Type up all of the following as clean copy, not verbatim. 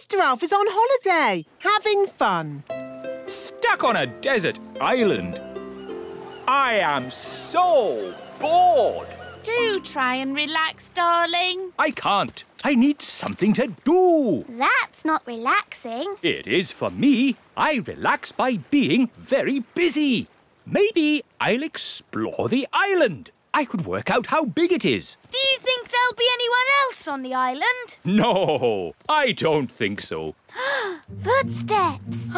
Mr. Elf is on holiday, having fun. Stuck on a desert island. I am so bored. Do try and relax, darling. I can't. I need something to do. That's not relaxing. It is for me. I relax by being very busy. Maybe I'll explore the island. I could work out how big it is. Do you think there'll be anyone else on the island? No, I don't think so. Footsteps.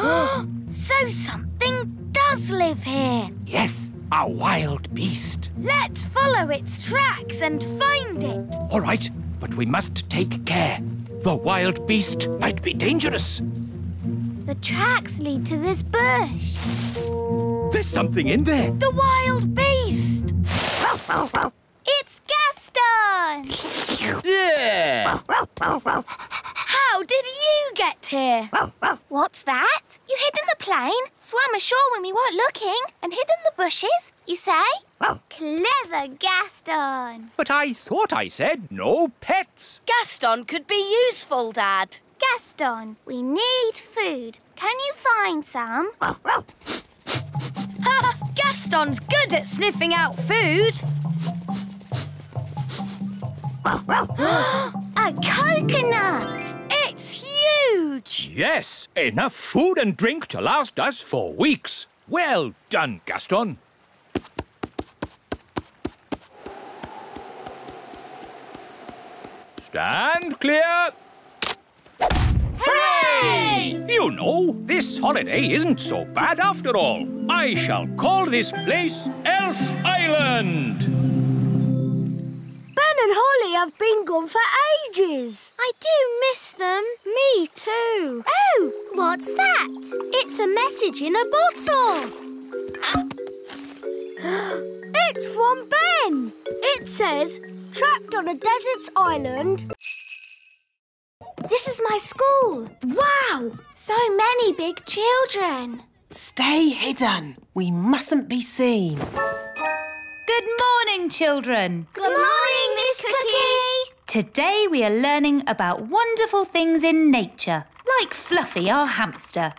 So something does live here. Yes, a wild beast. Let's follow its tracks and find it. All right, but we must take care. The wild beast might be dangerous. The tracks lead to this bush. There's something in there. The wild beast. It's Gaston! Yeah! How did you get here? What's that? You hid in the plane, swam ashore when we weren't looking, and hid in the bushes, you say? Clever Gaston! But I thought I said no pets. Gaston could be useful, Dad. Gaston, we need food. Can you find some? Gaston's good at sniffing out food. A coconut! It's huge! Yes, enough food and drink to last us for weeks. Well done, Gaston. Stand clear. Hooray! You know, this holiday isn't so bad after all. I shall call this place Elf Island. Ben and Holly have been gone for ages. I do miss them. Me too. Oh, what's that? It's a message in a bottle. It's from Ben. It says, trapped on a desert island. This is my school. Wow! So many big children. Stay hidden. We mustn't be seen. Good morning, children. Good morning, Miss Cookie. Today we are learning about wonderful things in nature, like Fluffy, our hamster.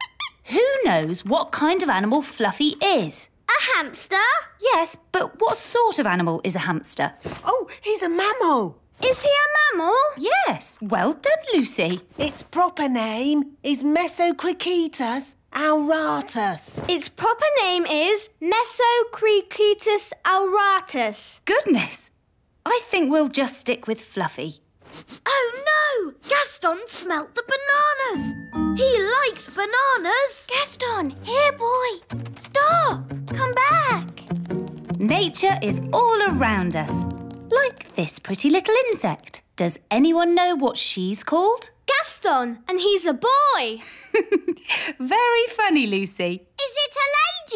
Who knows what kind of animal Fluffy is? A hamster? Yes, but what sort of animal is a hamster? Oh, he's a mammal. Is he a mammal? Yes, well done, Lucy. Its proper name is Mesocricetus auratus. Its proper name is Mesocricetus auratus. Goodness, I think we'll just stick with Fluffy. Oh no! Gaston smelt the bananas. He likes bananas. Gaston, here, boy. Stop. Come back. Nature is all around us, like this pretty little insect. Does anyone know what she's called? Gaston, and he's a boy. Very funny, Lucy. Is it a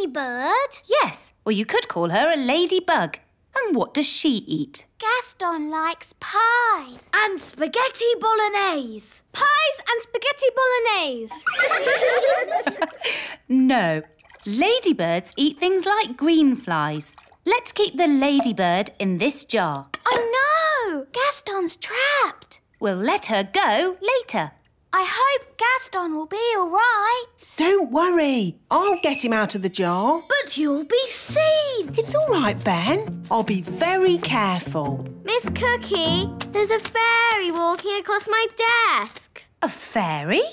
ladybird? Yes, or you could call her a ladybug. And what does she eat? Gaston likes pies. And spaghetti bolognese. Pies and spaghetti bolognese. No, ladybirds eat things like green flies. Let's keep the ladybird in this jar. Oh no! Gaston's trapped. We'll let her go later. I hope Gaston will be all right. Don't worry. I'll get him out of the jar. But you'll be seen. It's all right, Ben. I'll be very careful. Miss Cookie, there's a fairy walking across my desk. A fairy?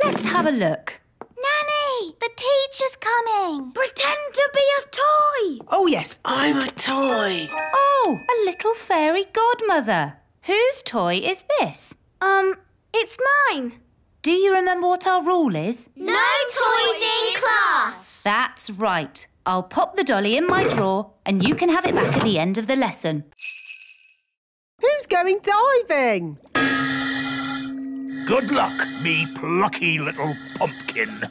Let's have a look. Nanny, the teacher's coming. Pretend to be a toy. Oh, yes, I'm a toy. Oh, a little fairy godmother. Whose toy is this? It's mine. Do you remember what our rule is? No toys in class. That's right. I'll pop the dolly in my drawer and you can have it back at the end of the lesson. Who's going diving? Good luck, me plucky little pumpkin.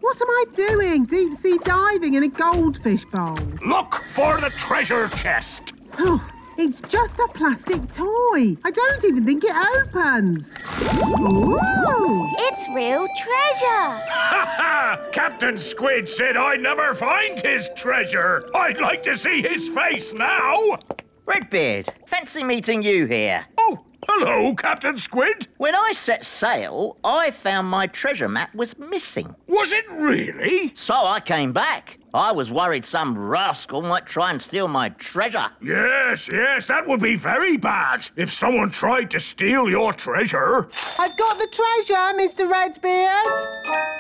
What am I doing? Deep sea diving in a goldfish bowl. Look for the treasure chest. Oh, it's just a plastic toy. I don't even think it opens. Ooh! It's real treasure. Ha ha! Captain Squid said I'd never find his treasure. I'd like to see his face now. Redbeard, fancy meeting you here. Oh, hello, Captain Squid. When I set sail, I found my treasure map was missing. Was it really? So I came back. I was worried some rascal might try and steal my treasure. Yes, that would be very bad if someone tried to steal your treasure. I've got the treasure, Mr. Redbeard.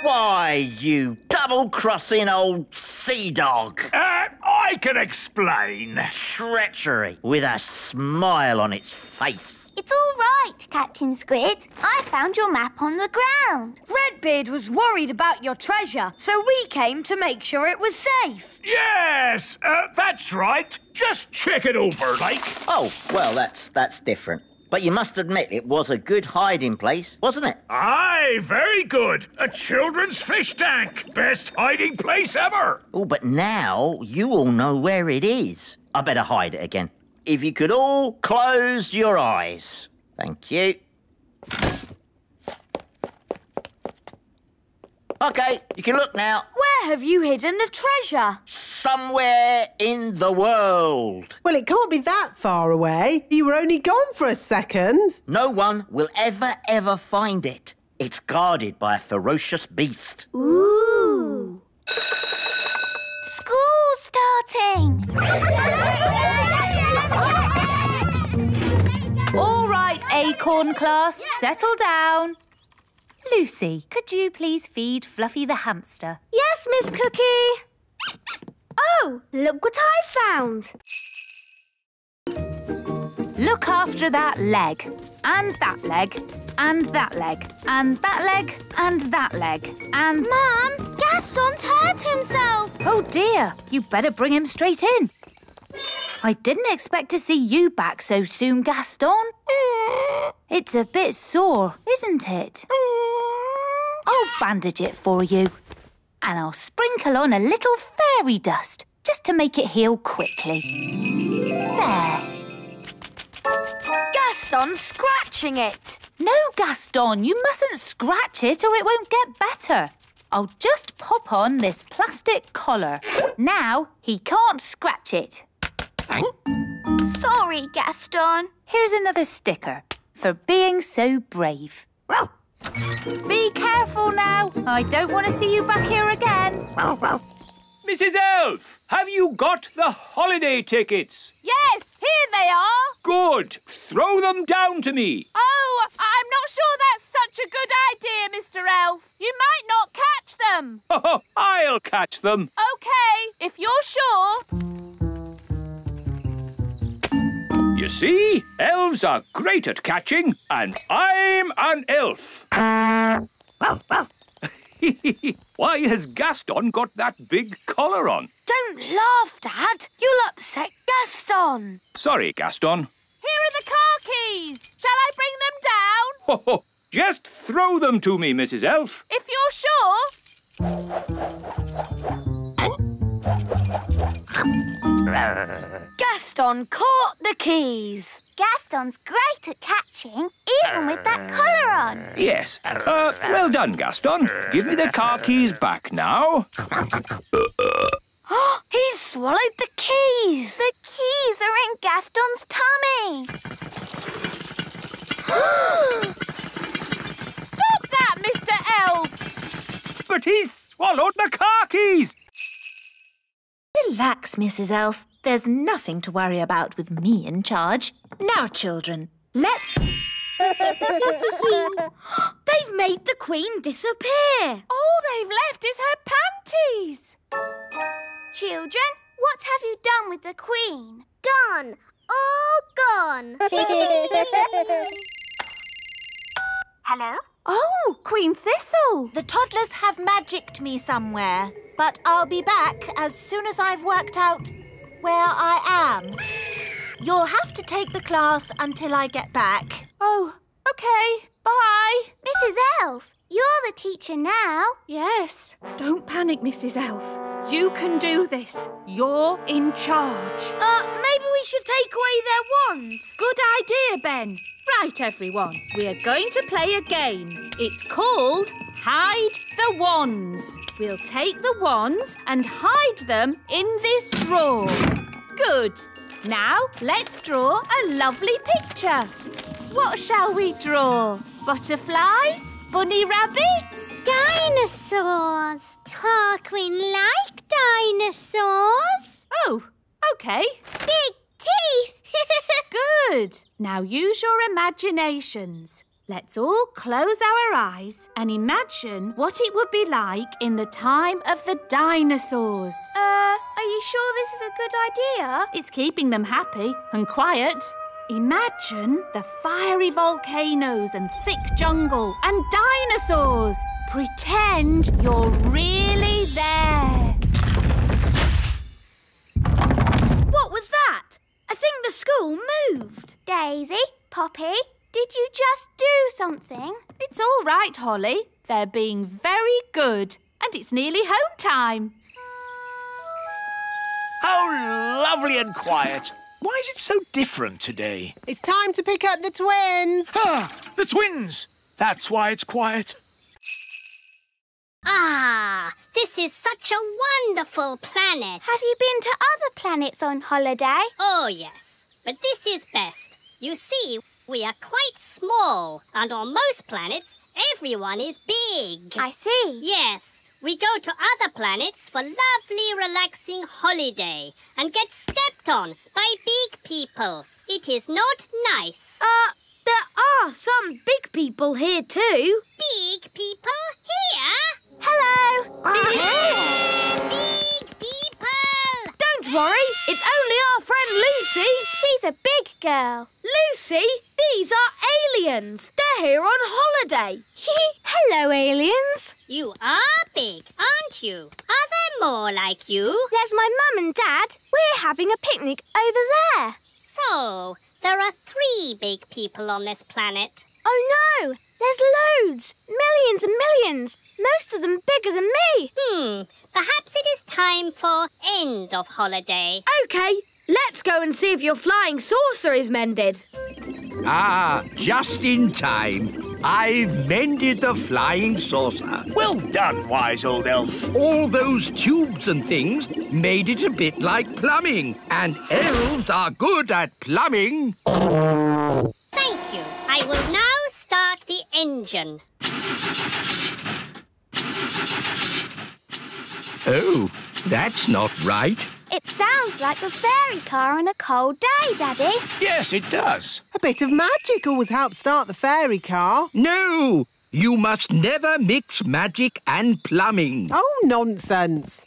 Why, you double-crossing old sea dog. I can explain. Treachery with a smile on its face. It's all right, Captain Squid. I found your map on the ground. Redbeard was worried about your treasure, so we came to make sure it was safe. Yes, that's right. Just check it over, like. Oh, well, that's different. But you must admit it was a good hiding place, wasn't it? Aye, very good. A children's fish tank. Best hiding place ever. Oh, but now you all know where it is. I better hide it again. If you could all close your eyes. Thank you. OK, you can look now. Where have you hidden the treasure? Somewhere in the world. Well, it can't be that far away. You were only gone for a second. No one will ever find it. It's guarded by a ferocious beast. Ooh. School's starting. All right, Acorn class, settle down. Lucy, could you please feed Fluffy the hamster? Yes, Miss Cookie. Oh, look what I found. Look after that leg, and that leg, and that leg, and that leg, and that leg, and... Mum, Gaston's hurt himself. Oh dear, you better bring him straight in. I didn't expect to see you back so soon, Gaston. It's a bit sore, isn't it? I'll bandage it for you. And I'll sprinkle on a little fairy dust, just to make it heal quickly. There. Gaston's scratching it. No, Gaston, you mustn't scratch it or it won't get better. I'll just pop on this plastic collar. Now he can't scratch it. Sorry, Gaston. Here's another sticker for being so brave. Be careful now. I don't want to see you back here again. Mrs. Elf, have you got the holiday tickets? Yes, here they are. Good. Throw them down to me. Oh, I'm not sure that's such a good idea, Mr. Elf. You might not catch them. Oh, I'll catch them. OK, if you're sure. You see, elves are great at catching, and I'm an elf. Why has Gaston got that big collar on? Don't laugh, Dad. You'll upset Gaston. Sorry, Gaston. Here are the car keys. Shall I bring them down? Oh, just throw them to me, Mrs. Elf. If you're sure. Gaston caught the keys. Gaston's great at catching, even with that collar on. Yes. Well done, Gaston. Give me the car keys back now. He's swallowed the keys. The keys are in Gaston's tummy. Stop that, Mr. Elf. But he's swallowed the car keys. Relax, Mrs. Elf. There's nothing to worry about with me in charge. Now, children, let's... They've made the Queen disappear. All they've left is her panties. Children, what have you done with the Queen? Gone. All gone. Hello? Oh, Queen Thistle. The toddlers have magicked me somewhere, but I'll be back as soon as I've worked out where I am. You'll have to take the class until I get back. Oh, OK. Bye. Mrs. Elf, you're the teacher now. Yes. Don't panic, Mrs. Elf. You can do this. You're in charge. Maybe we should take away their wands. Good idea, Ben. Right, everyone. We are going to play a game. It's called Hide the Wands. We'll take the wands and hide them in this drawer. Good. Now, let's draw a lovely picture. What shall we draw? Butterflies? Bunny rabbits? Dinosaurs. Talk we like dinosaurs. Oh, OK. Big teeth. Good. Now use your imaginations. Let's all close our eyes and imagine what it would be like in the time of the dinosaurs. Are you sure this is a good idea? It's keeping them happy and quiet. Imagine the fiery volcanoes and thick jungle and dinosaurs. Pretend you're really there. What was that? I think the school moved. Daisy, Poppy, did you just do something? It's all right, Holly. They're being very good. And it's nearly home time. How lovely and quiet. Why is it so different today? It's time to pick up the twins. Ah, the twins. That's why it's quiet. Ah, this is such a wonderful planet. Have you been to other planets on holiday? Oh, yes. But this is best. You see, we are quite small, and on most planets, everyone is big. I see. Yes, we go to other planets for lovely, relaxing holiday and get stepped on by big people. It is not nice. There are some big people here too. Big people here? Hello. Big people! Don't worry, it's only our friend Lucy. She's a big girl. Lucy, these are aliens. They're here on holiday. Hello, aliens. You are big, aren't you? Are there more like you? There's my mum and dad. We're having a picnic over there. So, there are 3 big people on this planet. Oh, no. There's loads. Millions and millions. Most of them bigger than me. Perhaps it is time for end of holiday. OK, let's go and see if your flying saucer is mended. Ah, just in time. I've mended the flying saucer. Well done, wise old elf. All those tubes and things made it a bit like plumbing. And elves are good at plumbing. Thank you. I will now start the engine. Oh, that's not right. It sounds like the fairy car on a cold day, Daddy. Yes, it does. A bit of magic always helps start the fairy car. No, you must never mix magic and plumbing. Oh, nonsense.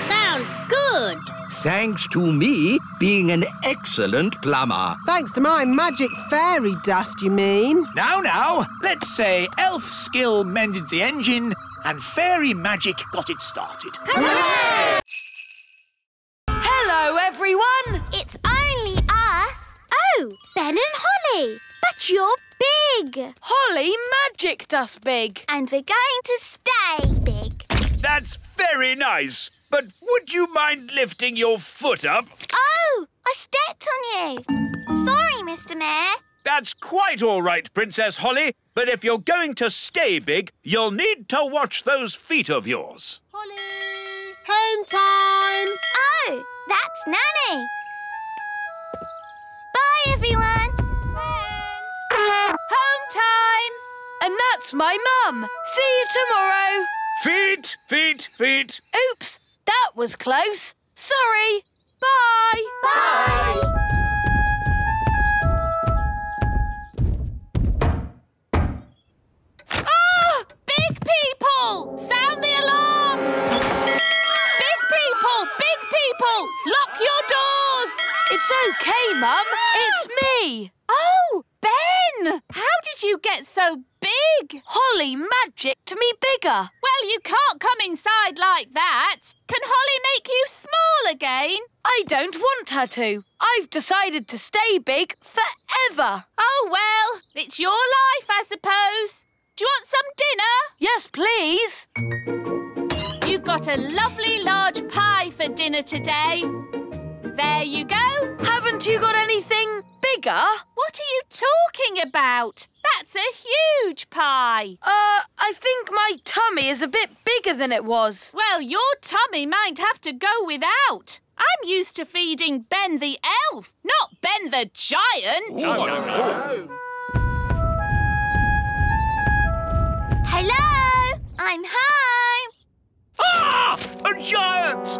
Sounds good. Thanks to me being an excellent plumber. Thanks to my magic fairy dust, you mean? Now, let's say elf skill mended the engine and fairy magic got it started. Hooray! Hello, everyone. It's only us. Oh, Ben and Holly. But you're big. Holly magicked us big. And we're going to stay big. That's very nice. But would you mind lifting your foot up? Oh, I stepped on you. Sorry, Mr. Mayor. That's quite all right, Princess Holly. But if you're going to stay big, you'll need to watch those feet of yours. Holly! Home time! Oh, that's Nanny. Bye, everyone. Home time. And that's my mum. See you tomorrow. Feet, feet, feet. Oops, that was close. Sorry. Bye. Bye. Big people! Sound the alarm! Big people! Lock your doors! It's OK, Mum. It's me. Oh, Ben! How did you get so big? Holly magicked me bigger. Well, you can't come inside like that. Can Holly make you small again? I don't want her to. I've decided to stay big forever. Oh, well, it's your life, I suppose. Do you want some dinner? Yes, please. You've got a lovely large pie for dinner today. There you go. Haven't you got anything bigger? What are you talking about? That's a huge pie. I think my tummy is a bit bigger than it was. Well, your tummy might have to go without. I'm used to feeding Ben the elf, not Ben the giant. No. Hello, I'm home. Ah! A giant!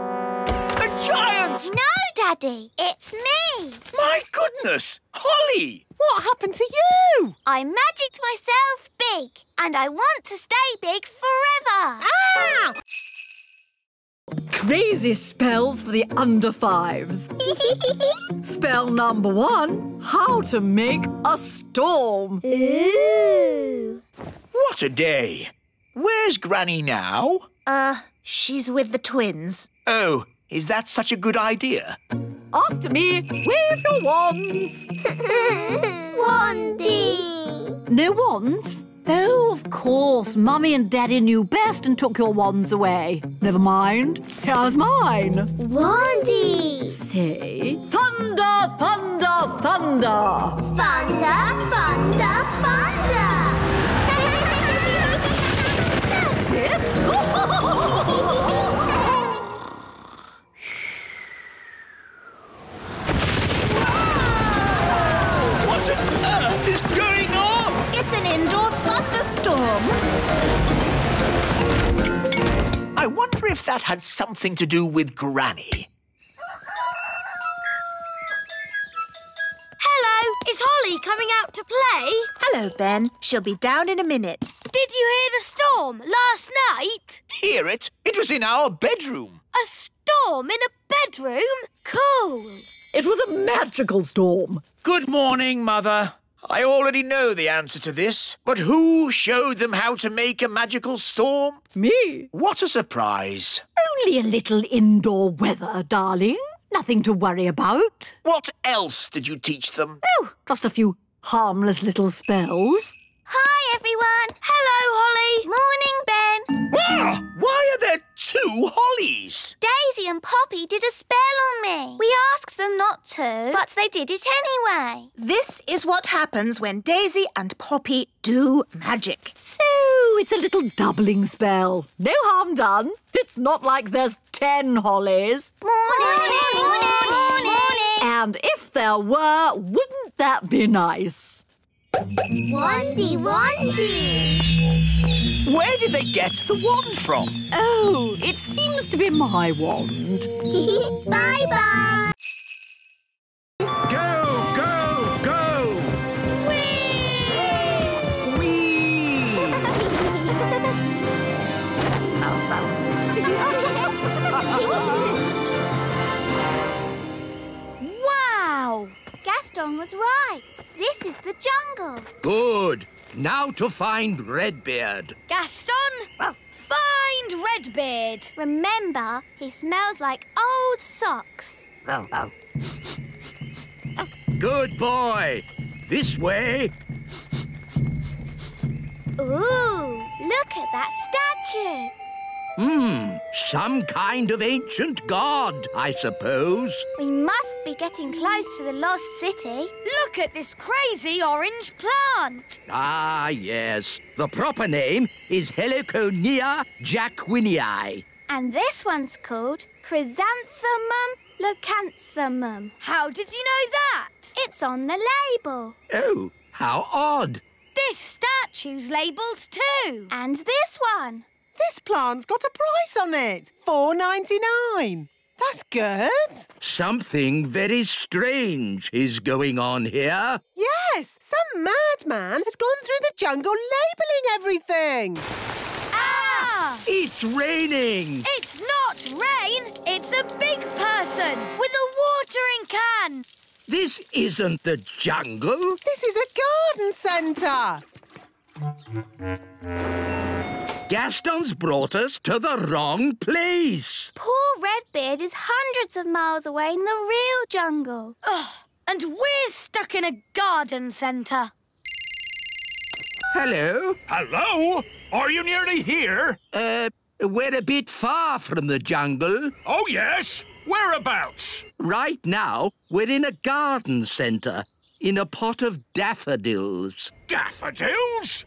A giant! No, Daddy, it's me. My goodness! Holly! What happened to you? I magicked myself big, and I want to stay big forever. Ah! Crazy spells for the under fives. Spell number 1, how to make a storm. Ooh. What a day! Where's Granny now? She's with the twins. Oh, is that such a good idea? After me, wave your wands. Wandy. No wands? Oh, of course. Mummy and Daddy knew best and took your wands away. Never mind. Here's mine. Wandy. Say, thunder, thunder, thunder. Thunder, thunder, thunder. That's it. What on earth is going on? It's an indoor thunderstorm. I wonder if that had something to do with Granny. Hello, is Holly coming out to play? Hello, Ben. She'll be down in a minute. Did you hear the storm last night? Hear it? It was in our bedroom. A storm in a bedroom? Cool. It was a magical storm. Good morning, Mother. I already know the answer to this, but who showed them how to make a magical storm? Me. What a surprise. Only a little indoor weather, darling. Nothing to worry about. What else did you teach them? Oh, just a few harmless little spells. Hi, everyone. Hello, Holly. Morning, Ben. Ah, why are there 2 Hollies? Daisy and Poppy did a spell on me. We asked them not to, but they did it anyway. This is what happens when Daisy and Poppy do magic. So, it's a little doubling spell. No harm done. It's not like there's 10 Hollies. Morning. And if there were, wouldn't that be nice? Wandy. Where did they get the wand from? Oh, it seems to be my wand. Bye-bye. Go, go, go! Wow! Gaston was right. This is the jungle. Good. Now to find Redbeard. Gaston, find Redbeard. Remember, he smells like old socks. Good boy. This way. Ooh, look at that statue. Some kind of ancient god, I suppose. We must be getting close to the lost city. Look at this crazy orange plant. Ah, yes. The proper name is Heliconia jacquinii. And this one's called Chrysanthemum leucanthemum. How did you know that? It's on the label. Oh, how odd. This statue's labelled too. And this one. This plant's got a price on it. $4.99. That's good. Something very strange is going on here. Yes, some madman has gone through the jungle labelling everything. Ah! It's raining. It's not rain. It's a big person with a watering can. This isn't the jungle. This is a garden centre. Gaston's brought us to the wrong place. Poor Redbeard is hundreds of miles away in the real jungle. Ugh, and we're stuck in a garden centre. Hello. Hello? Are you nearly here? We're a bit far from the jungle. Oh, yes. Whereabouts? Right now, we're in a garden centre, in a pot of daffodils. Daffodils?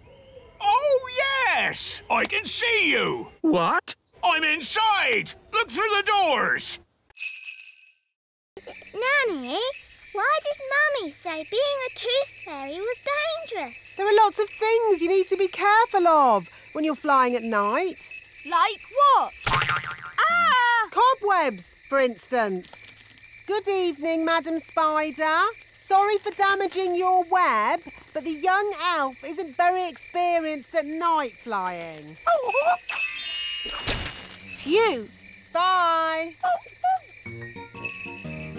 Oh, yes! I can see you. What? I'm inside. Look through the doors. Nanny, why did Mummy say being a tooth fairy was dangerous? There are lots of things you need to be careful of when you're flying at night. Like what? Ah! Cobwebs, for instance. Good evening, Madam Spider. Sorry for damaging your web, but the young elf isn't very experienced at night flying. Phew. Bye.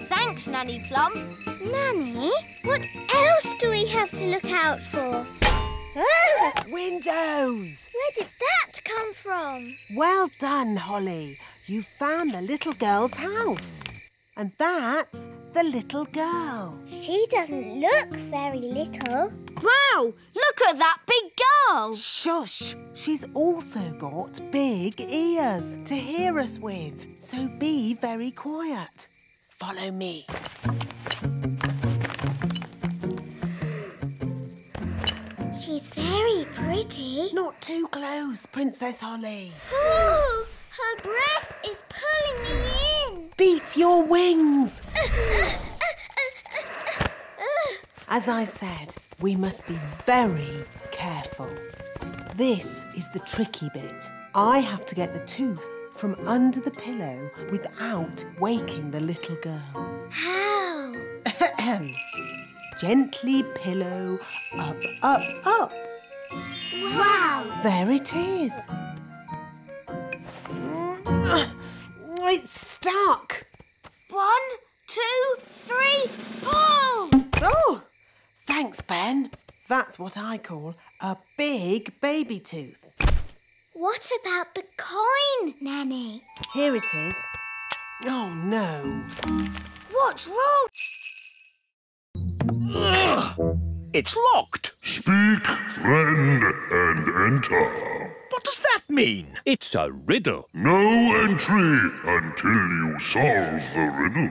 Thanks, Nanny Plum. Nanny, what else do we have to look out for? Ah! Windows. Where did that come from? Well done, Holly. You found the little girl's house. And that's the little girl. She doesn't look very little. Wow, look at that big girl. Shush! She's also got big ears to hear us with. So be very quiet. Follow me. She's very pretty. Not too close, Princess Holly. Oh, her breath is pulling me in. Beat your wings. As I said, we must be very careful. This is the tricky bit. I have to get the tooth from under the pillow without waking the little girl. How? Gently pillow up, up, up. Wow! There it is. It's stuck. 1, 2, 3, pull! Oh, thanks, Ben. That's what I call a big baby tooth. What about the coin, Nanny? Here it is. Oh, no. What's wrong? It's locked. Speak, friend, and enter. What does that mean? It's a riddle. No entry until you solve the riddle.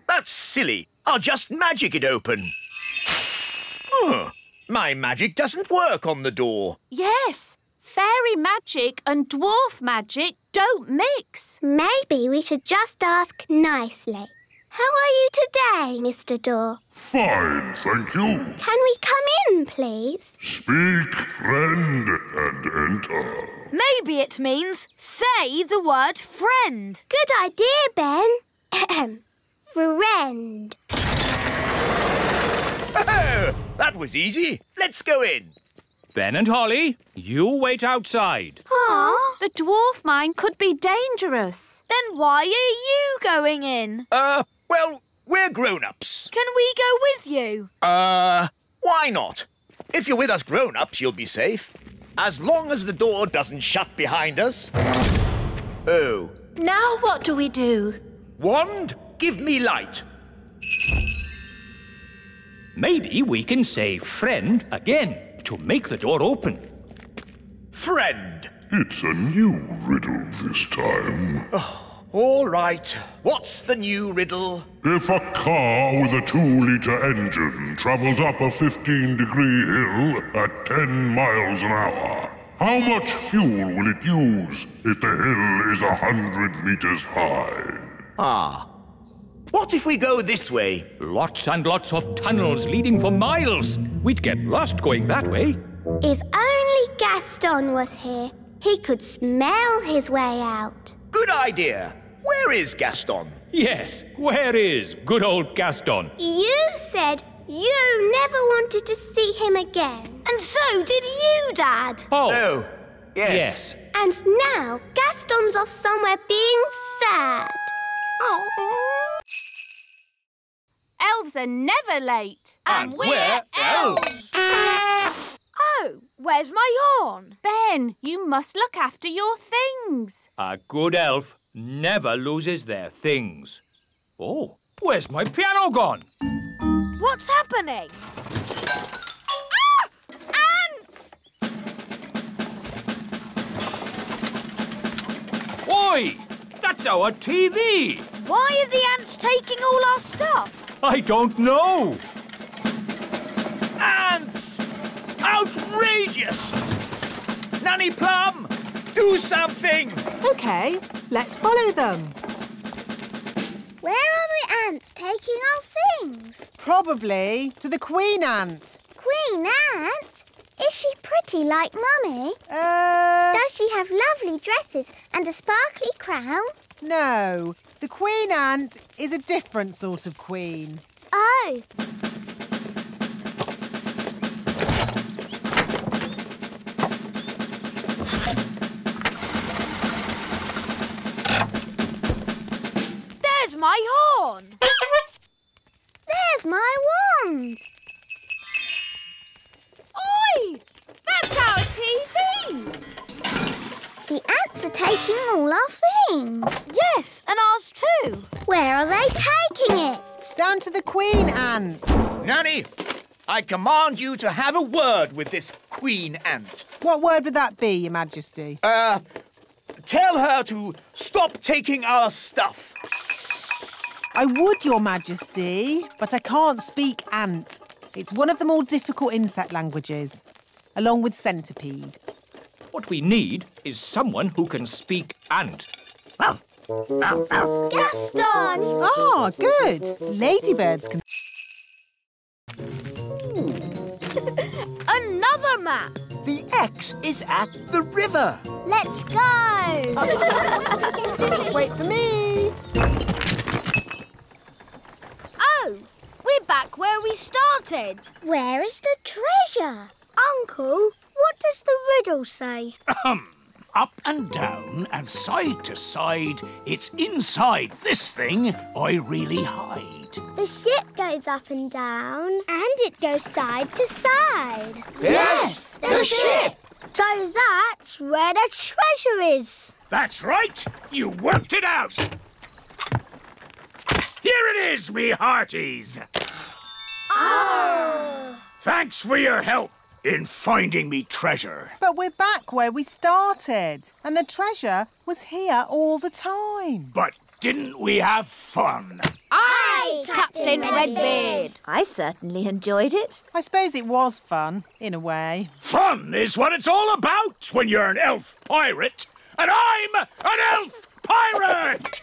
That's silly. I'll just magic it open. My magic doesn't work on the door. Yes, fairy magic and dwarf magic don't mix. Maybe we should just ask nicely. How are you today, Mr. Door? Fine, thank you. Can we come in, please? Speak, friend, and enter. Maybe it means say the word friend. Good idea, Ben. Friend. Oh, that was easy. Let's go in. Ben and Holly, you wait outside. Aw, the dwarf mine could be dangerous. Then why are you going in? Well, we're grown-ups. Can we go with you? Why not? If you're with us grown-ups, you'll be safe. As long as the door doesn't shut behind us. Oh. Now what do we do? Wand, give me light. Maybe we can say friend again to make the door open. Friend. It's a new riddle this time. All right. What's the new riddle? If a car with a 2-litre engine travels up a 15-degree hill at 10 miles an hour, how much fuel will it use if the hill is 100 meters high? What if we go this way? Lots and lots of tunnels leading for miles. We'd get lost going that way. If only Gaston was here, he could smell his way out. Good idea. Where is Gaston? Yes, where is good old Gaston? You said you never wanted to see him again. And so did you, Dad. Oh, yes. And now Gaston's off somewhere being sad. Oh. Elves are never late. And we're elves. Oh, where's my horn? Ben, you must look after your things. A good elf never loses their things. Oh, where's my piano gone? What's happening? Ants! Oi! That's our TV! Why are the ants taking all our stuff? I don't know. Ants! Outrageous! Nanny Plum, do something! OK, let's follow them. Where are the ants taking our things? Probably to the Queen Ant. Queen Ant? Is she pretty like Mummy? Does she have lovely dresses and a sparkly crown? No, the Queen Ant is a different sort of queen. Oh. There's my horn. There's my wand. Oi! That's our TV. The ants are taking all our things. Yes, and ours too. Where are they taking it? Down to the Queen Ant. Nanny, I command you to have a word with this Queen Ant. What word would that be, Your Majesty? Tell her to stop taking our stuff. I would, Your Majesty, but I can't speak ant. It's one of the more difficult insect languages, along with centipede. What we need is someone who can speak ant. Gaston! Ah, good. Ladybirds can... Another map. The X is at the river. Let's go! Wait for me. Oh, we're back where we started. Where is the treasure? Uncle, what does the riddle say? Up and down and side to side, it's inside this thing I really hide. The ship goes up and down. And it goes side to side. Yes, the ship. So that's where the treasure is. That's right, you worked it out. Here it is, me hearties. Oh. Thanks for your help in finding me treasure. But we're back where we started, and the treasure was here all the time. But didn't we have fun? Aye, Captain Redbeard. I certainly enjoyed it. I suppose it was fun, in a way. Fun is what it's all about when you're an elf pirate, and I'm an elf pirate!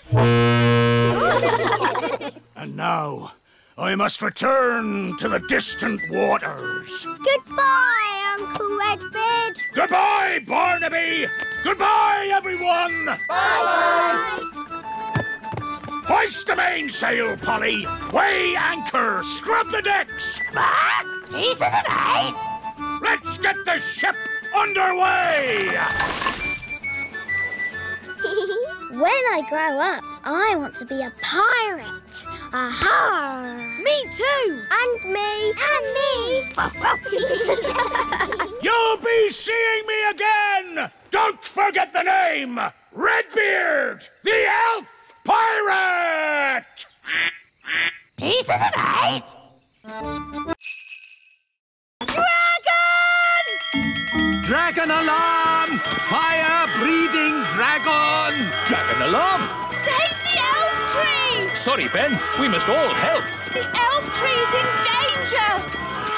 And now, I must return to the distant waters. Goodbye, Uncle Redbeard. Goodbye, Barnaby! Goodbye, everyone! Bye-bye. Hoist the mainsail, Polly! Weigh anchor! Scrub the decks! He's in the night. Let's get the ship underway! When I grow up, I want to be a pirate. Aha! Me too. And me. And me. You'll be seeing me again! Don't forget the name! Redbeard, the elf pirate! He's in the night. Dragon! Dragon alarm! Fire-breathing dragon! Dragon alarm! Save the elf tree! Sorry, Ben. We must all help. The elf tree's in danger!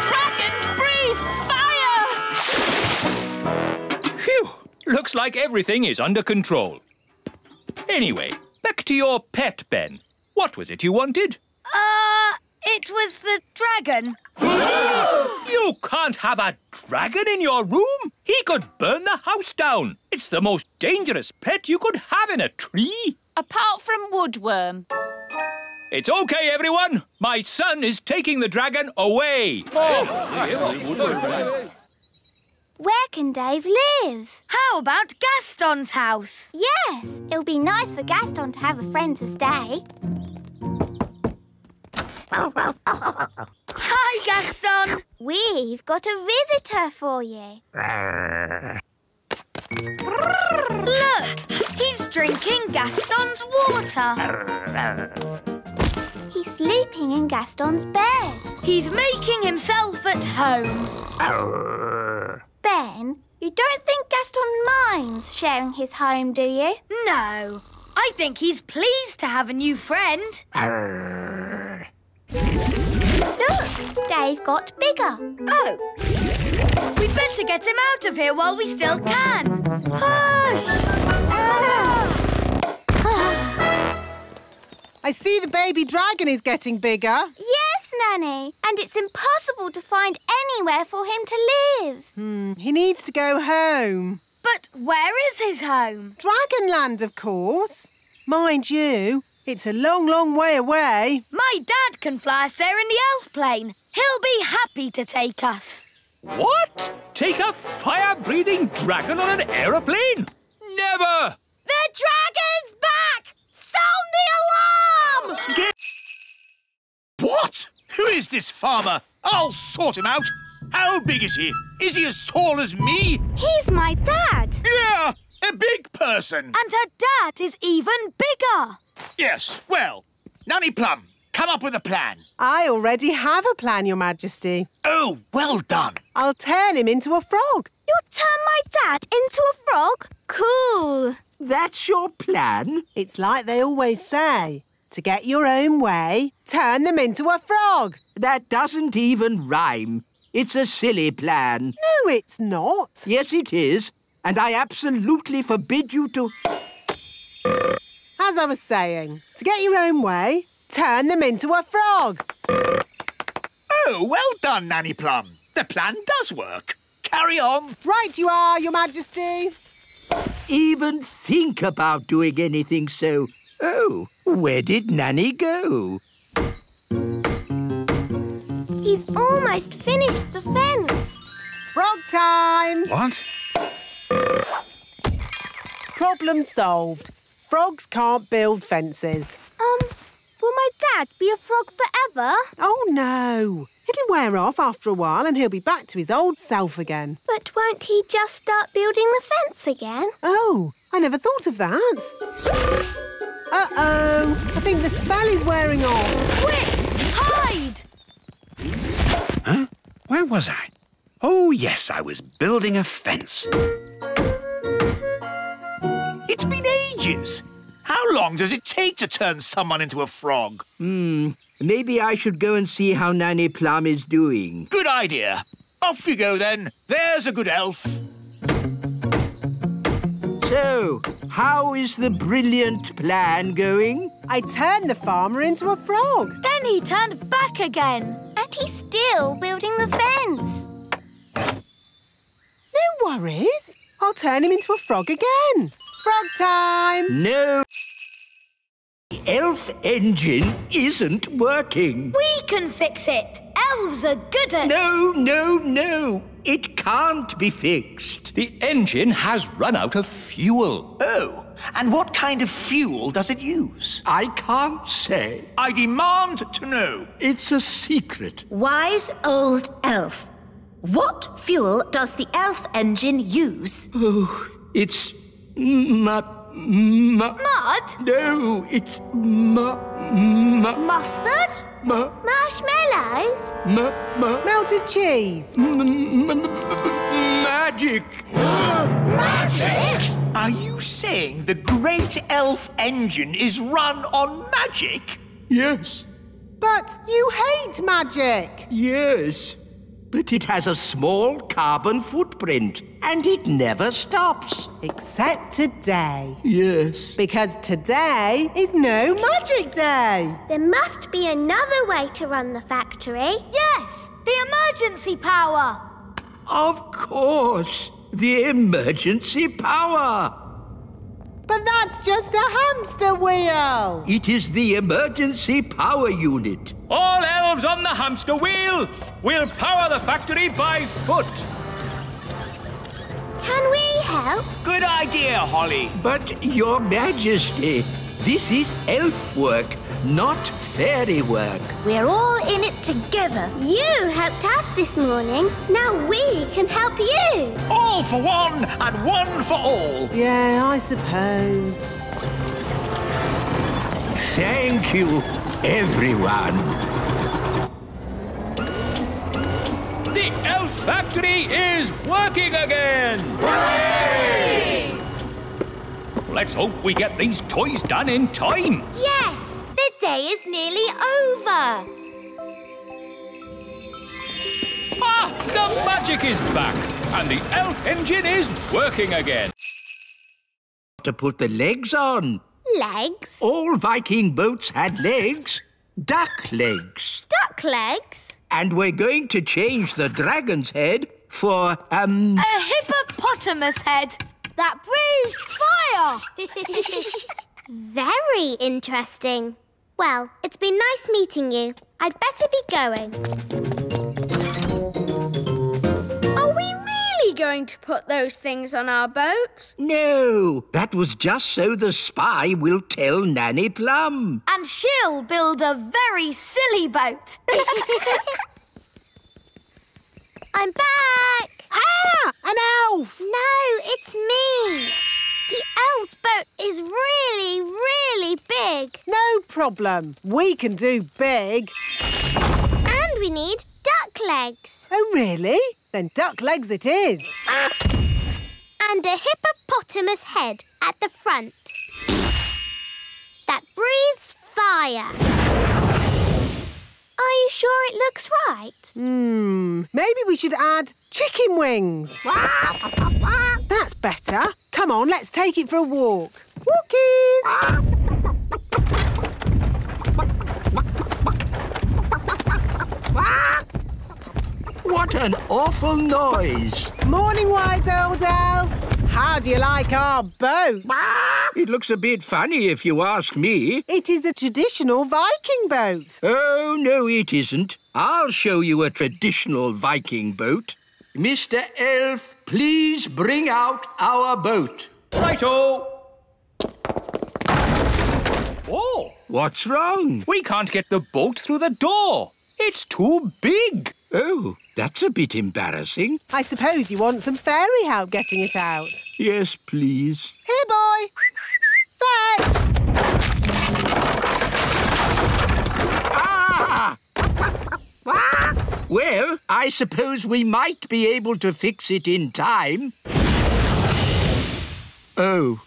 Dragons breathe fire! Phew! Looks like everything is under control. Anyway, back to your pet, Ben. What was it you wanted? It was the dragon. You can't have a dragon in your room. He could burn the house down. It's the most dangerous pet you could have in a tree. Apart from Woodworm. It's okay, everyone. My son is taking the dragon away. Where can Dave live? How about Gaston's house? Yes, it'll be nice for Gaston to have a friend to stay. Hi, Gaston. We've got a visitor for you. Look, he's drinking Gaston's water. He's sleeping in Gaston's bed. He's making himself at home. Ben, you don't think Gaston minds sharing his home, do you? No, I think he's pleased to have a new friend. Look, Dave got bigger. Oh. We'd better get him out of here while we still can. Hush! I see the baby dragon is getting bigger. Yes, Nanny. And it's impossible to find anywhere for him to live. He needs to go home. But where is his home? Dragonland, of course. Mind you, it's a long, long way away. My dad can fly us there in the elf plane. He'll be happy to take us. What? Take a fire-breathing dragon on an aeroplane? Never! The dragon's back! Sound the alarm! What? Who is this farmer? I'll sort him out. How big is he? Is he as tall as me? He's my dad. Yeah, a big person. And her dad is even bigger. Yes, well, Nanny Plum, come up with a plan. I already have a plan, Your Majesty. Oh, well done. I'll turn him into a frog. You'll turn my dad into a frog? Cool. That's your plan? It's like they always say. To get your own way, turn them into a frog. That doesn't even rhyme. It's a silly plan. No, it's not. Yes, it is. And I absolutely forbid you to... As I was saying, to get your own way, turn them into a frog. Oh, well done, Nanny Plum. The plan does work. Carry on. Right you are, Your Majesty. Even think about doing anything so... Oh, where did Nanny go? He's almost finished the fence. Frog time. What? Problem solved. Frogs can't build fences. Will my dad be a frog forever? Oh, no. It'll wear off after a while and he'll be back to his old self again. But won't he just start building the fence again? Oh, I never thought of that. Uh-oh. I think the spell is wearing off. Quick, hide! Huh? Where was I? Oh, yes, I was building a fence. It's been ages. How long does it take to turn someone into a frog? Maybe I should go and see how Nanny Plum is doing. Good idea. Off you go, then. There's a good elf. So, how is the brilliant plan going? I turned the farmer into a frog. Then he turned back again. And he's still building the fence. No worries. I'll turn him into a frog again. Frog time! No. The elf engine isn't working. We can fix it. Elves are good at... No. It can't be fixed. The engine has run out of fuel. Oh, and what kind of fuel does it use? I can't say. I demand to know. It's a secret. Wise old elf. What fuel does the elf engine use? Oh, it's... Mud? No, it's Mustard? Marshmallows? Melted cheese. Magic. Magic? Are you saying the great elf engine is run on magic? Yes. But you hate magic. Yes. But it has a small carbon footprint, and it never stops. Except today. Yes. Because today is no magic day. There must be another way to run the factory. Yes, the emergency power. Of course. The emergency power. But that's just a hamster wheel. It is the emergency power unit. All elves on the hamster wheel! We'll power the factory by foot. Can we help? Good idea, Holly. But, Your Majesty, this is elf work, not fairy work. We're all in it together. You helped us this morning. Now we can help you. All for one and one for all. Yeah, I suppose. Thank you, everyone. The elf factory is working again! Hooray! Let's hope we get these toys done in time. Yes, the day is nearly over. Ah! The magic is back, and the elf engine is working again. To put the legs on. legs? All Viking boats had legs. Duck legs. Duck legs? And we're going to change the dragon's head for, A hippopotamus head that breathes fire! Very interesting. Well, it's been nice meeting you. I'd better be going. Are we really going to put those things on our boat? No, that was just so the spy will tell Nanny Plum. And she'll build a very silly boat. I'm back. Ah! An elf! No, it's me. The elf's boat is really, really big. No problem. We can do big. And we need duck legs. Oh, really? Then duck legs it is. And a hippopotamus head at the front. That breathes fire. Are you sure it looks right? Maybe we should add chicken wings. That's better. Come on, let's take it for a walk. Walkies! What an awful noise. Morning, wise old elf. How do you like our boat? It looks a bit funny if you ask me. It is a traditional Viking boat. Oh, no, it isn't. I'll show you a traditional Viking boat. Mr. Elf, please bring out our boat. Righto! Oh! What's wrong? We can't get the boat through the door. It's too big. Oh, that's a bit embarrassing. I suppose you want some fairy help getting it out. Yes, please. Here, boy. Fetch! Ah! Well, I suppose we might be able to fix it in time. Oh.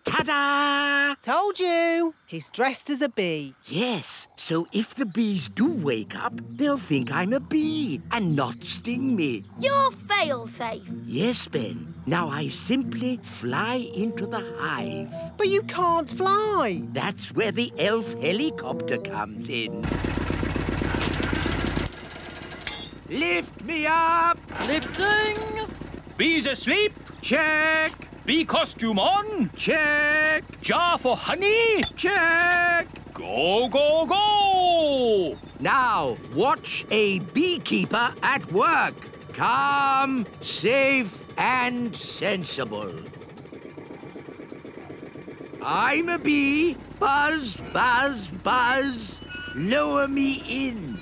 Ta-da! Told you. He's dressed as a bee. Yes, so if the bees do wake up, they'll think I'm a bee and not sting me. You're fail-safe. Yes, Ben. Now I simply fly into the hive. But you can't fly. That's where the elf helicopter comes in. Lift me up! Lifting. Bees asleep? Check! Bee costume on? Check! Jar for honey? Check! Go, go, go! Now, watch a beekeeper at work. Calm, safe, and sensible. I'm a bee. Buzz, buzz, buzz. Lower me in.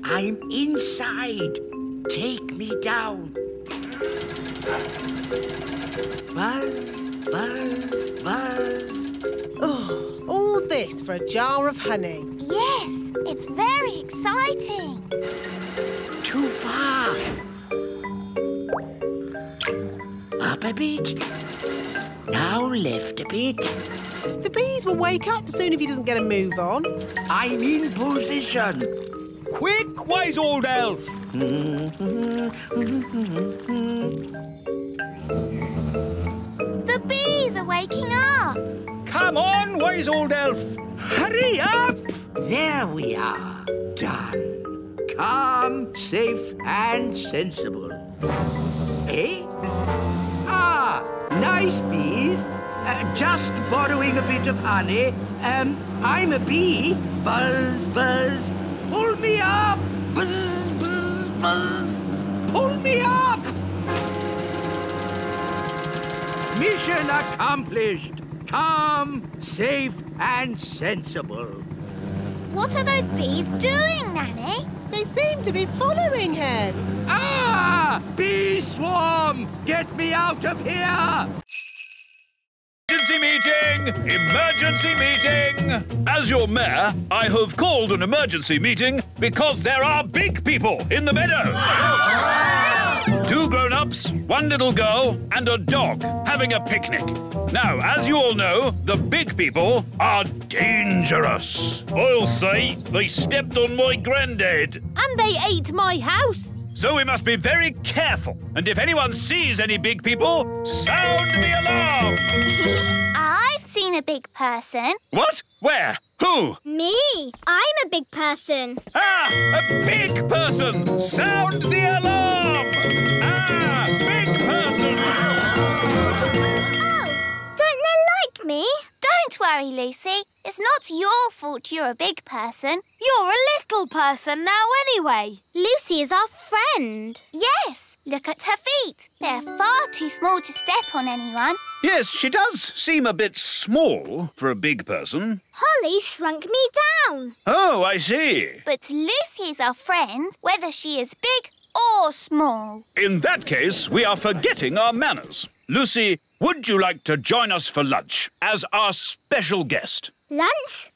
I'm inside. Take me down. Buzz, buzz, buzz. Oh, all this for a jar of honey. Yes, it's very exciting. Too far. Up a bit. Now left a bit. The bees will wake up soon if he doesn't get a move on. I'm in position. Quick, wise old elf! The bees are waking up. Come on, wise old elf! Hurry up! There we are. Done. Calm, safe, and sensible. Eh? Ah, nice bees. Just borrowing a bit of honey. I'm a bee. Buzz, buzz. Pull me up. Buzz, buzz, buzz. Pull me up. Mission accomplished. Calm, safe, and sensible. What are those bees doing, Nanny? They seem to be following him. Ah! Bee swarm! Get me out of here! Emergency meeting! Emergency meeting! As your mayor, I have called an emergency meeting because there are big people in the meadow. 2 grown-ups, 1 little girl, and a dog having a picnic. Now, as you all know, the big people are dangerous. I'll say they stepped on my granddad. And they ate my house. so we must be very careful. And if anyone sees any big people, sound the alarm! I've seen a big person. What? Where? Who? Me. I'm a big person. Ah! A big person! Sound the alarm! Ah! Big person! Oh, don't they like me? Don't worry, Lucy. It's not your fault you're a big person. You're a little person now anyway. Lucy is our friend. Yes, look at her feet. They're far too small to step on anyone. Yes, she does seem a bit small for a big person. Holly shrunk me down. Oh, I see. But Lucy is our friend, whether she is big or small. In that case, we are forgetting our manners. Lucy, would you like to join us for lunch as our special guest? Lunch?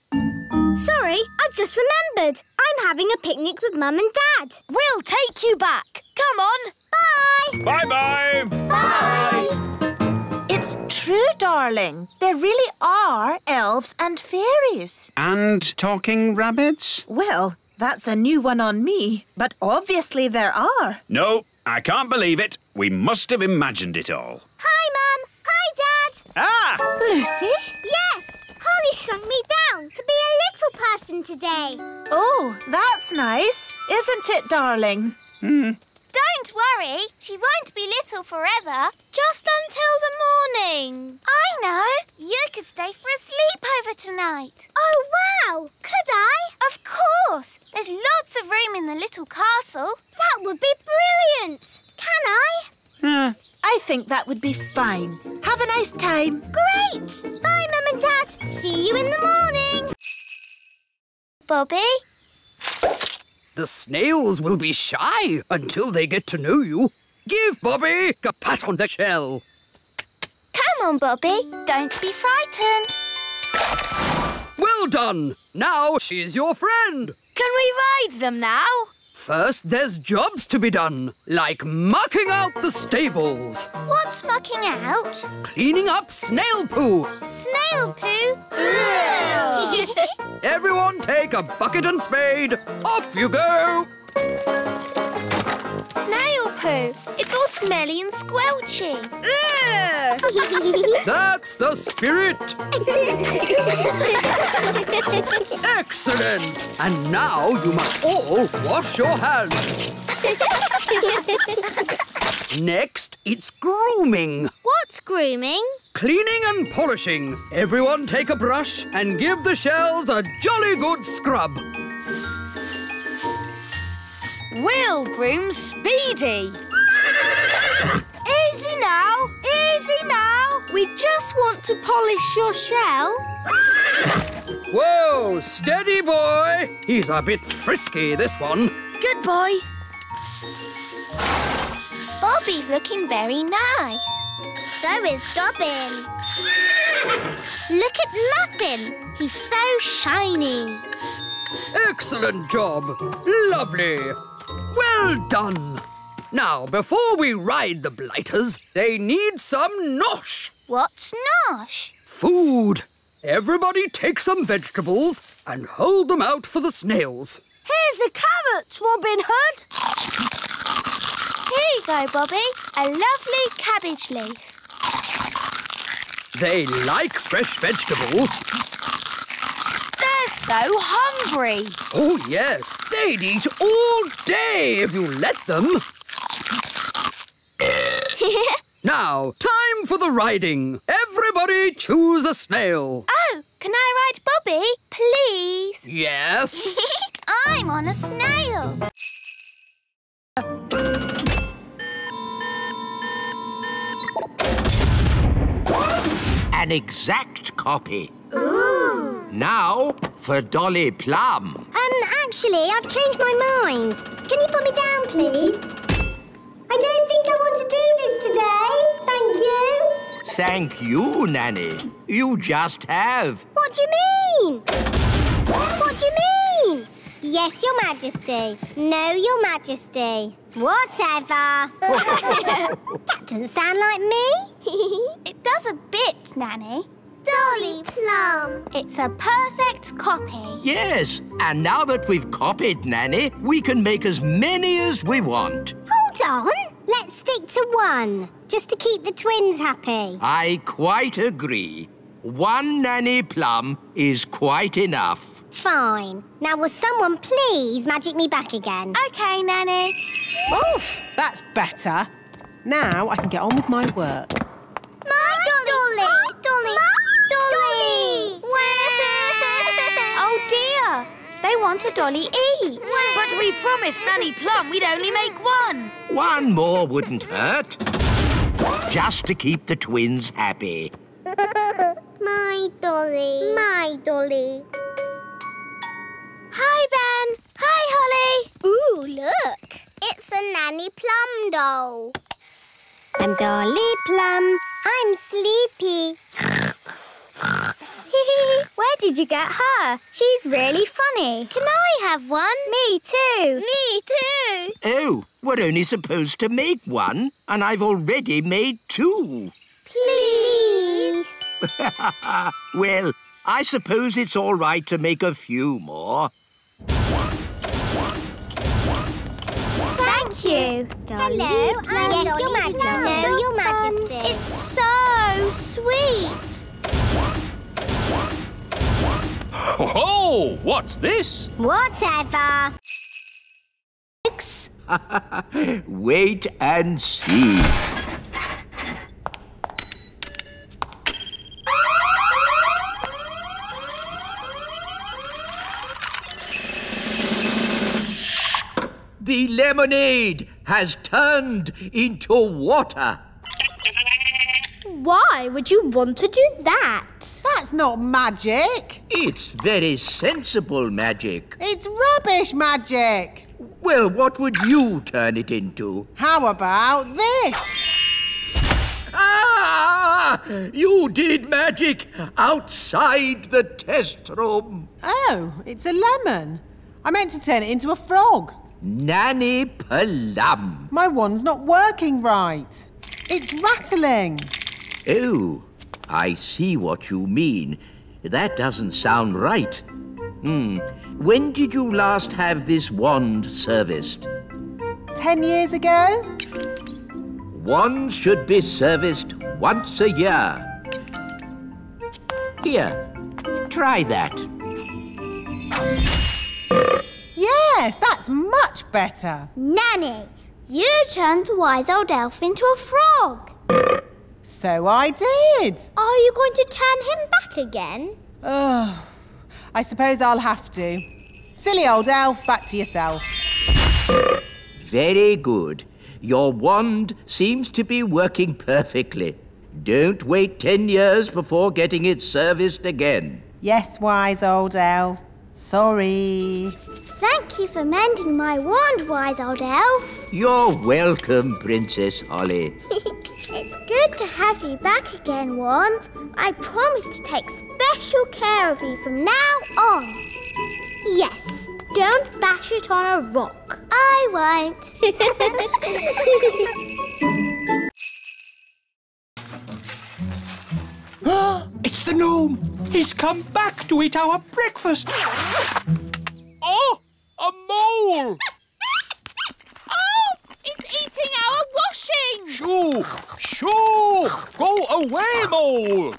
Sorry, I've just remembered. I'm having a picnic with Mum and Dad. We'll take you back. Come on. Bye. Bye-bye. Bye. It's true, darling. There really are elves and fairies. And talking rabbits? Well, that's a new one on me, but obviously there are. No, I can't believe it. We must have imagined it all. Hi, Mum. Hi, Dad. Ah! Lucy? Yes. Holly shrunk me down to be a little person today. Oh, that's nice, isn't it, darling? Don't worry, she won't be little forever. Just until the morning. I know. You could stay for a sleepover tonight. Oh, wow. Could I? Of course. There's lots of room in the little castle. That would be brilliant. Can I? I think that would be fine. Have a nice time. Great. Bye, Mum and Dad. See you in the morning. Bobby? The snails will be shy until they get to know you. Give Bobby a pat on the shell. Come on, Bobby. Don't be frightened. Well done. Now she's your friend. Can we ride them now? First, there's jobs to be done, like mucking out the stables. What's mucking out? Cleaning up snail poo. Snail poo? Everyone take a bucket and spade. Off you go. Snail poo. It's all smelly and squelchy. That's the spirit. Excellent. And now you must all wash your hands. Next, it's grooming. What's grooming? Cleaning and polishing. Everyone take a brush and give the shells a jolly good scrub. We'll groom Speedy. Easy now. Easy now. We just want to polish your shell. Whoa, steady boy. He's a bit frisky, this one. Good boy. Bobby's looking very nice. So is Dobbin. Look at Muffin. He's so shiny. Excellent job. Lovely. Well done. Now, before we ride the blighters, they need some nosh. What's nosh? Food. Everybody take some vegetables and hold them out for the snails. Here's a carrot, Robin Hood. Here you go, Bobby. A lovely cabbage leaf. They like fresh vegetables. They're so hungry. Oh, yes. They'd eat all day if you let them. Now, time for the riding. Everybody choose a snail. Oh, can I ride Bobby, please? Yes. I'm on a snail. An exact copy. Ooh. Now for Dolly Plum. Actually, I've changed my mind. Can you put me down, please? I don't think I want to do this today. Thank you. Thank you, Nanny. You just have. What do you mean? What do you mean? Yes, Your Majesty. No, Your Majesty. Whatever. That doesn't sound like me. It does a bit, Nanny. Dolly Plum. It's a perfect copy. Yes, and now that we've copied Nanny, we can make as many as we want. Hold on. Let's stick to one, just to keep the twins happy. I quite agree. One Nanny Plum is quite enough. Fine. Now will someone please magic me back again? OK, Nanny. Oof, that's better. Now I can get on with my work. My Dolly! My Dolly! My Dolly! Oh, dear. They want a dolly each. But we promised Nanny Plum we'd only make one. One more wouldn't hurt. Just to keep the twins happy. My Dolly. My Dolly. Hi, Ben. Hi, Holly. Ooh, look. It's a Nanny Plum doll. I'm Dolly Plum. I'm sleepy. Where did you get her? She's really funny. Can I have one? Me too. Me too. Oh, we're only supposed to make one, and I've already made two. Please. Well, I suppose it's all right to make a few more. Thank you. Hello, I'm Yes, Your Majesty. Plum. Your Majesty. It's so sweet. Ho-ho! What's this? Whatever. Wait and see. The lemonade has turned into water. Why would you want to do that? That's not magic. It's very sensible magic. It's rubbish magic. Well, what would you turn it into? How about this? Ah! You did magic outside the test room. Oh, it's a lemon. I meant to turn it into a frog. Nanny Plum. My wand's not working right. It's rattling. Oh, I see what you mean. That doesn't sound right. When did you last have this wand serviced? 10 years ago? Wands should be serviced once a year. Here, try that. Yes, that's much better. Nanny, you turned the wise old elf into a frog. So I did. Are you going to turn him back again? Oh, I suppose I'll have to. Silly old elf, back to yourself. Very good. Your wand seems to be working perfectly. Don't wait 10 years before getting it serviced again. Yes, wise old elf. Sorry. Thank you for mending my wand, wise old elf. You're welcome, Princess Holly. It's good to have you back again, Wand. I promise to take special care of you from now on. Yes, don't bash it on a rock. I won't. It's the gnome! He's come back to eat our breakfast! Oh! A mole! Oh! It's eating our washing! Shoo! Shoo! Go away, mole!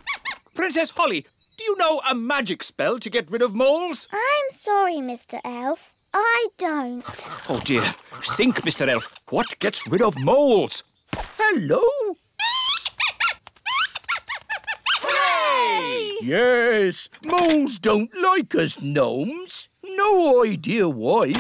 Princess Holly, do you know a magic spell to get rid of moles? I'm sorry, Mr. Elf. I don't. Oh, dear. Think, Mr. Elf. What gets rid of moles? Hello? Hooray! Yes, moles don't like us gnomes. No idea why.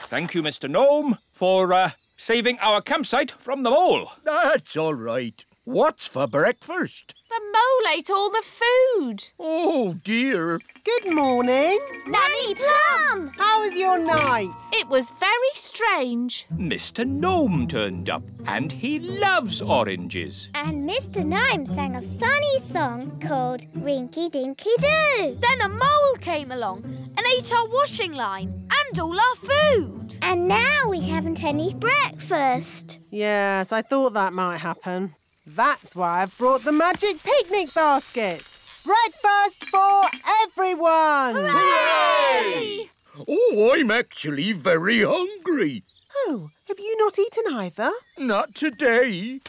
Thank you, Mr. Gnome, for saving our campsite from the mole. That's all right. What's for breakfast? The mole ate all the food. Oh, dear. Good morning. Nanny Plum! How was your night? It was very strange. Mr. Gnome turned up, and he loves oranges. And Mr. Gnome sang a funny song called Rinky Dinky Doo. Then a mole came along and ate our washing line and all our food. And now we haven't any breakfast. Yes, I thought that might happen. That's why I've brought the magic picnic basket. Breakfast for everyone! Hooray! Oh, I'm actually very hungry. Oh, have you not eaten either? Not today.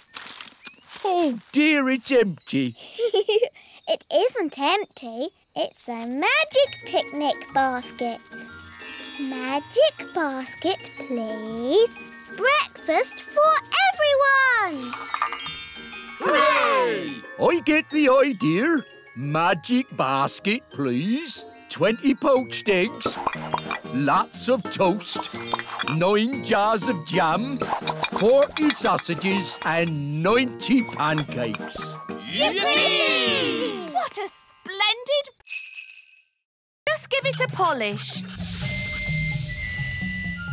Oh, dear, it's empty. It isn't empty. It's a magic picnic basket. Magic basket, please. Breakfast for everyone! Hooray! I get the idea. Magic basket, please. 20 poached eggs, lots of toast, 9 jars of jam, 40 sausages and 90 pancakes. Yippee! What a splendid... Just give it a polish.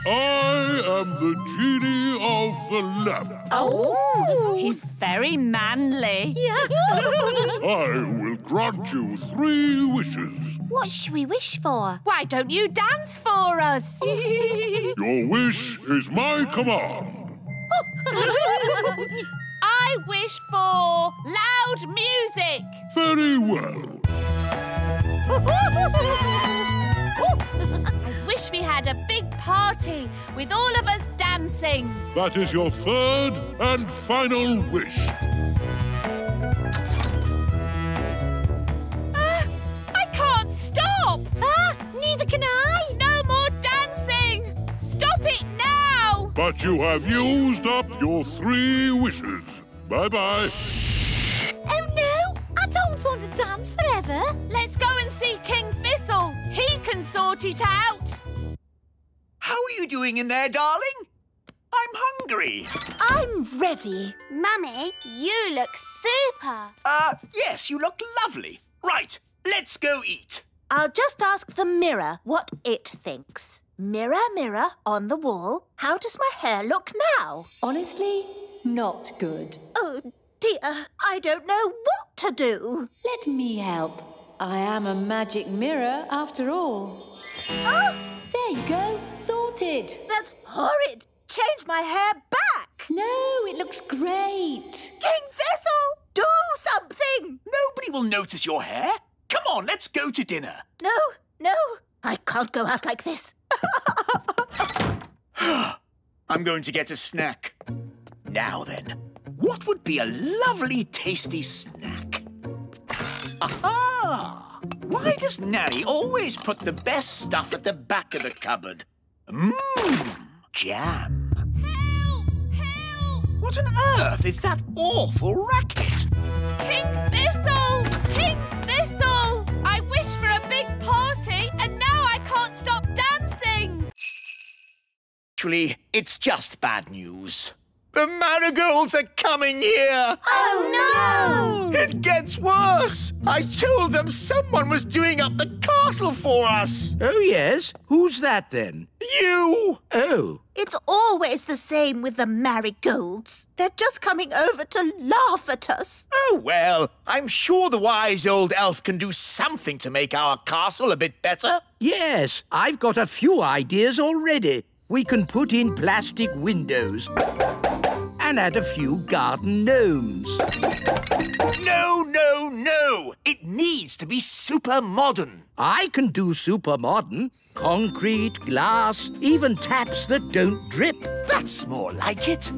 I am the genie of the lamp. Oh, he's very manly. I will grant you 3 wishes. What should we wish for? Why don't you dance for us? Your wish is my command. I wish for loud music. Very well. I wish we had a big party with all of us dancing. That is your 3rd and final wish. I can't stop. Neither can I. No more dancing. Stop it now. But you have used up your 3 wishes. Bye-bye. Oh, no. I don't want to dance forever. Let's go and see King Thistle. He can sort it out. How are you doing in there, darling? I'm hungry. I'm ready. Mummy, you look super. Yes, you look lovely. Right, let's go eat. I'll just ask the mirror what it thinks. Mirror, mirror on the wall, how does my hair look now? Honestly, not good. Oh, dear, I don't know what to do. Let me help. I am a magic mirror after all. Oh! There you go, sorted. That's horrid. Change my hair back. No, it looks great. King Thistle, do something. Nobody will notice your hair. Come on, let's go to dinner. No, I can't go out like this. I'm going to get a snack. Now then, what would be a lovely, tasty snack? Aha! Why does Nanny always put the best stuff at the back of the cupboard? Jam. Help! Help! What on earth is that awful racket? King Thistle! King Thistle! I wish for a big party and now I can't stop dancing. Actually, it's just bad news. The marigolds are coming here! Oh, no! It gets worse! I told them someone was doing up the castle for us! Oh, yes? Who's that, then? You! Oh. It's always the same with the marigolds. They're just coming over to laugh at us. Oh, well, I'm sure the wise old elf can do something to make our castle a bit better. Yes, I've got a few ideas already. We can put in plastic windows and add a few garden gnomes. No, no, no! It needs to be super modern. I can do super modern. Concrete, glass, even taps that don't drip. That's more like it.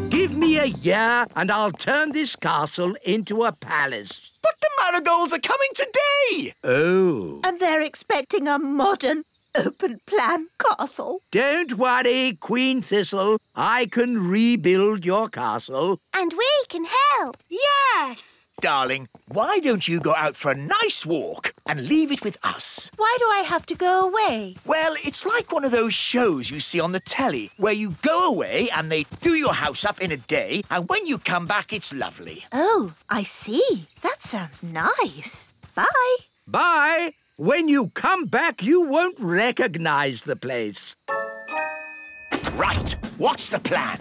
Give me a year and I'll turn this castle into a palace. But the marigolds are coming today! Oh. And they're expecting a modern, open-plan castle. Don't worry, Queen Thistle. I can rebuild your castle. And we can help. Yes. Darling, why don't you go out for a nice walk and leave it with us? Why do I have to go away? Well, it's like one of those shows you see on the telly where you go away and they do your house up in a day, and when you come back, it's lovely. Oh, I see. That sounds nice. Bye. Bye. When you come back, you won't recognize the place. Right. What's the plan?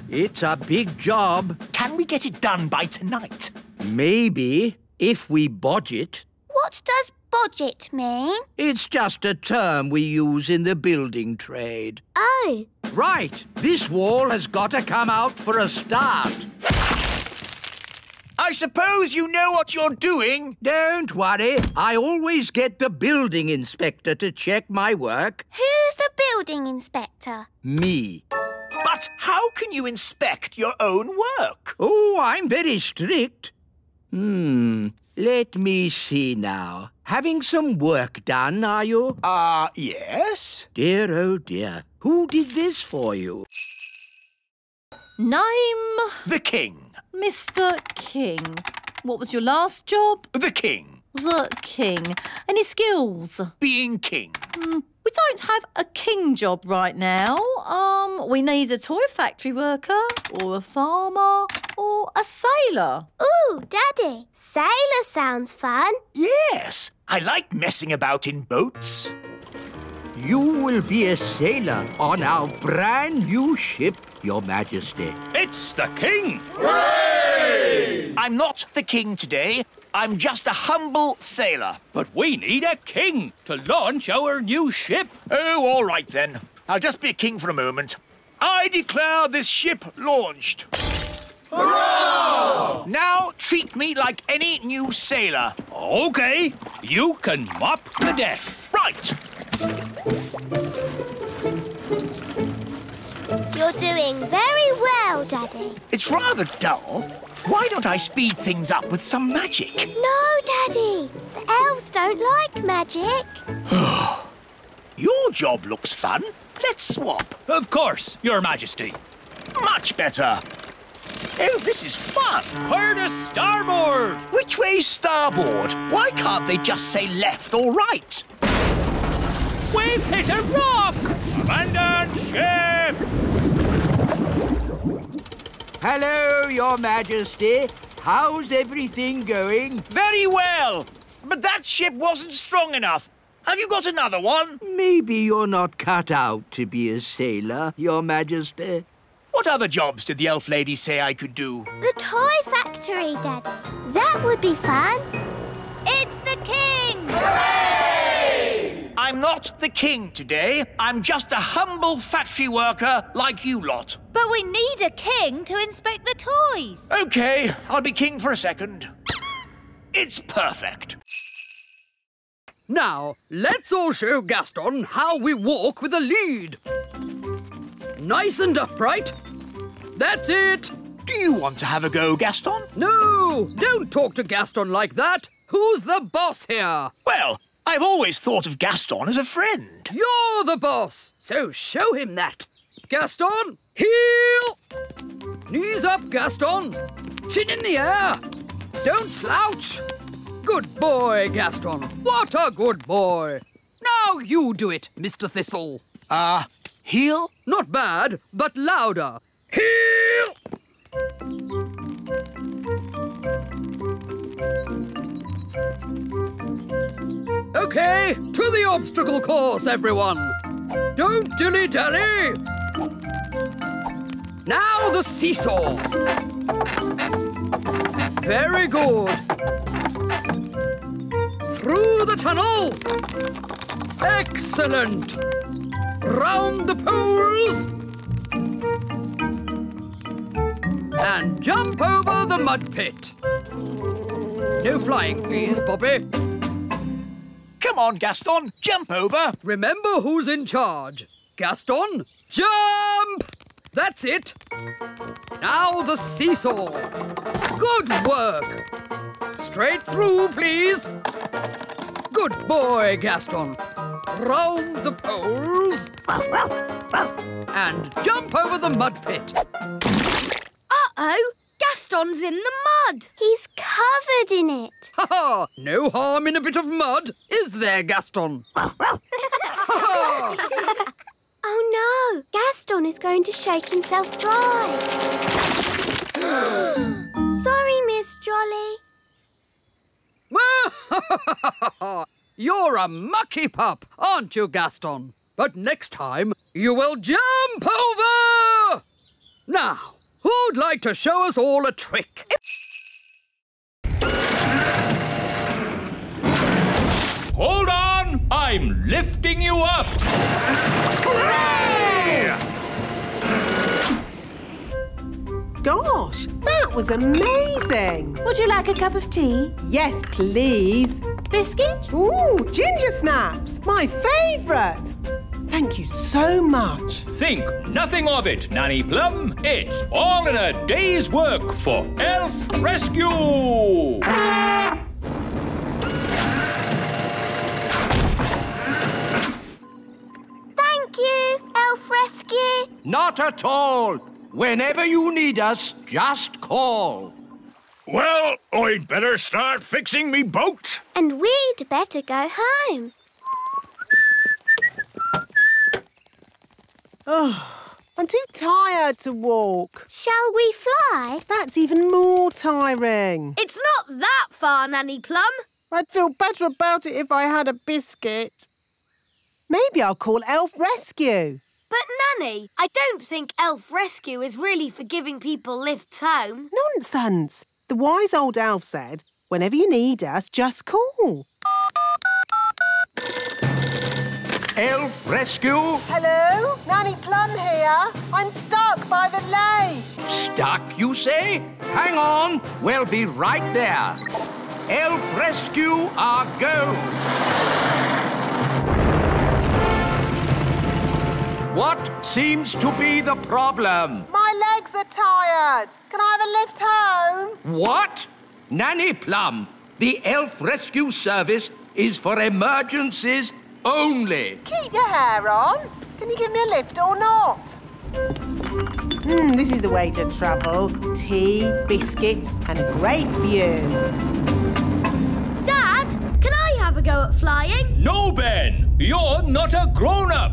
It's a big job. Can we get it done by tonight? Maybe, if we bodge it. What does budget mean? It's just a term we use in the building trade. Oh. Right, this wall has got to come out for a start. I suppose you know what you're doing? Don't worry, I always get the building inspector to check my work. Who's the building inspector? Me. But how can you inspect your own work? Oh, I'm very strict. Let me see now. Having some work done, are you? Yes. Dear, oh dear. Who did this for you? Name? The King. Mr. King. What was your last job? The King. The King. Any skills? Being king. We don't have a king job right now. We need a toy factory worker, or a farmer, or a sailor. Ooh, Daddy, sailor sounds fun. Yes, I like messing about in boats. You will be a sailor on our brand new ship, Your Majesty. It's the King! Hooray! I'm not the king today. I'm just a humble sailor. But we need a king to launch our new ship. Oh, all right then. I'll just be a king for a moment. I declare this ship launched. Hurrah! Now treat me like any new sailor. OK. You can mop the deck. Right. You're doing very well, Daddy. It's rather dull. Why don't I speed things up with some magic? No, Daddy. The elves don't like magic. Your job looks fun. Let's swap. Of course, Your Majesty. Much better. Oh, this is fun. Where to starboard? Which way's starboard? Why can't they just say left or right? We've hit a rock! Abandon ship! Hello, Your Majesty. How's everything going? Very well. But that ship wasn't strong enough. Have you got another one? Maybe you're not cut out to be a sailor, Your Majesty. What other jobs did the elf lady say I could do? The toy factory, Daddy. That would be fun. It's the King! Hooray! I'm not the king today. I'm just a humble factory worker like you lot. But we need a king to inspect the toys. OK, I'll be king for a second. It's perfect. Now, let's all show Gaston how we walk with a lead. Nice and upright. That's it. Do you want to have a go, Gaston? No, don't talk to Gaston like that. Who's the boss here? Well, I've always thought of Gaston as a friend. You're the boss, so show him that. Gaston, heel. Knees up, Gaston. Chin in the air. Don't slouch. Good boy, Gaston. What a good boy. Now you do it, Mr. Thistle. Heel? Not bad, but louder. Heel! OK, to the obstacle course, everyone. Don't dilly-dally. Now the seesaw. Very good. Through the tunnel. Excellent. Round the poles. And jump over the mud pit. No flying, please, Bobby. Come on, Gaston, jump over. Remember who's in charge. Gaston, jump! That's it. Now the seesaw. Good work. Straight through, please. Good boy, Gaston. Round the poles. And jump over the mud pit. Uh-oh, Gaston's in the mud. He's covered in it. Ha-ha! No harm in a bit of mud, is there, Gaston? Oh, no. Gaston is going to shake himself dry. Sorry, Miss Jolly. You're a mucky pup, aren't you, Gaston? But next time, you will jump over! Now, who'd like to show us all a trick? I'm lifting you up. Hooray! Gosh, that was amazing. Would you like a cup of tea? Yes, please. Biscuit? Ooh, ginger snaps, my favourite. Thank you so much. Think nothing of it, Nanny Plum. It's all in a day's work for Elf Rescue. Thank you, Elf Rescue. Not at all. Whenever you need us, just call. Well, I'd better start fixing me boat. And we'd better go home. Oh, I'm too tired to walk. Shall we fly? That's even more tiring. It's not that far, Nanny Plum. I'd feel better about it if I had a biscuit. Maybe I'll call Elf Rescue. But, Nanny, I don't think Elf Rescue is really for giving people lifts home. Nonsense. The wise old elf said, whenever you need us, just call. Elf Rescue? Hello? Nanny Plum here. I'm stuck by the lake. Stuck, you say? Hang on. We'll be right there. Elf Rescue, our go. What seems to be the problem? My legs are tired. Can I have a lift home? What? Nanny Plum, the Elf Rescue Service is for emergencies only. Keep your hair on. Can you give me a lift or not? This is the way to travel. Tea, biscuits and a great view. Dad, can I have a go at flying? No, Ben. You're not a grown-up.